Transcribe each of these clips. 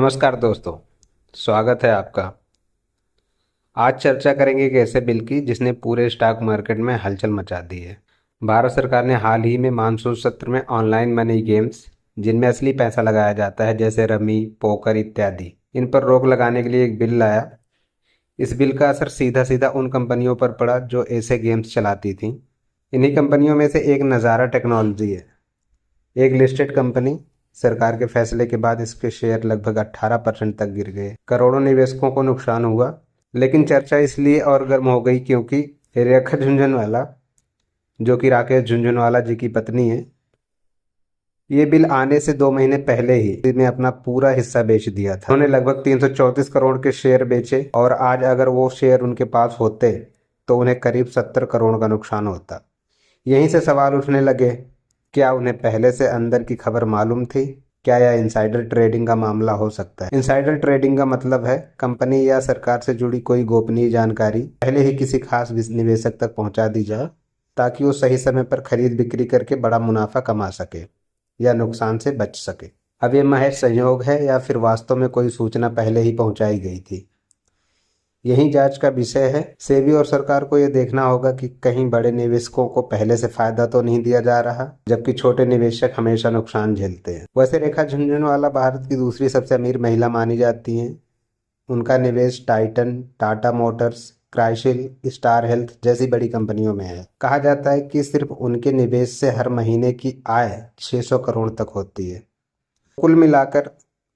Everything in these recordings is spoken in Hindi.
नमस्कार दोस्तों, स्वागत है आपका। आज चर्चा करेंगे एक ऐसे बिल की जिसने पूरे स्टॉक मार्केट में हलचल मचा दी है। भारत सरकार ने हाल ही में मानसून सत्र में ऑनलाइन मनी गेम्स जिनमें असली पैसा लगाया जाता है जैसे रमी, पोकर इत्यादि, इन पर रोक लगाने के लिए एक बिल लाया। इस बिल का असर सीधा सीधा उन कंपनियों पर पड़ा जो ऐसे गेम्स चलाती थीं। इन्हीं कंपनियों में से एक नज़ारा टेक्नोलॉजी है, एक लिस्टेड कंपनी। सरकार के फैसले के बाद इसके शेयर लगभग 18% तक गिर गए। करोड़ों निवेशकों को नुकसान हुआ। लेकिन चर्चा इसलिए और गर्म हो गई क्योंकि रेखा झुनझुनवाला, जो कि राकेश झुनझुनवाला जी की पत्नी है, ये बिल आने से 2 महीने पहले ही इसमें अपना पूरा हिस्सा बेच दिया था। उन्होंने लगभग 334 करोड़ के शेयर बेचे और आज अगर वो शेयर उनके पास होते तो उन्हें करीब 70 करोड़ का नुकसान होता। यहीं से सवाल उठने लगे, क्या उन्हें पहले से अंदर की खबर मालूम थी? क्या यह इनसाइडर ट्रेडिंग का मामला हो सकता है? इनसाइडर ट्रेडिंग का मतलब है कंपनी या सरकार से जुड़ी कोई गोपनीय जानकारी पहले ही किसी खास निवेशक तक पहुंचा दी जाए ताकि वो सही समय पर खरीद बिक्री करके बड़ा मुनाफा कमा सके या नुकसान से बच सके। अब ये महज संयोग है या फिर वास्तव में कोई सूचना पहले ही पहुंचाई गई थी? यही जांच का विषय है। सेबी और सरकार को यह देखना होगा कि कहीं बड़े निवेशकों को पहले से फायदा तो नहीं दिया जा रहा, जबकि छोटे निवेशक हमेशा नुकसान झेलते हैं। वैसे रेखा झुनझुनवाला भारत की दूसरी सबसे अमीर महिला मानी जाती हैं। उनका निवेश Titan, Tata Motors, CRISIL, star health जैसी बड़ी कंपनियों में है। कहा जाता है कि सिर्फ उनके निवेश से हर महीने की आय 600 करोड़ तक होती है। कुल मिलाकर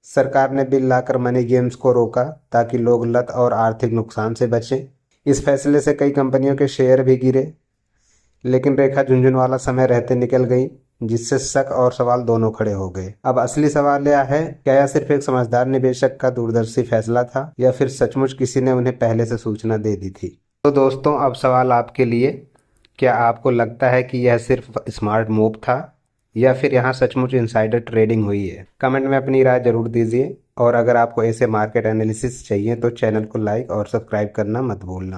सरकार ने बिल लाकर मनी गेम्स को रोका ताकि लोग लत और आर्थिक नुकसान से बचें। इस फैसले से कई कंपनियों के शेयर भी गिरे, लेकिन रेखा झुनझुनवाला समय रहते निकल गई, जिससे शक और सवाल दोनों खड़े हो गए। अब असली सवाल यह है, क्या यह सिर्फ एक समझदार निवेशक का दूरदर्शी फैसला था या फिर सचमुच किसी ने उन्हें पहले से सूचना दे दी थी? तो दोस्तों, अब सवाल आपके लिए, क्या आपको लगता है कि यह सिर्फ स्मार्ट मूव था या फिर यहाँ सचमुच इनसाइडर ट्रेडिंग हुई है? कमेंट में अपनी राय जरूर दीजिए और अगर आपको ऐसे मार्केट एनालिसिस चाहिए तो चैनल को लाइक और सब्सक्राइब करना मत भूलना।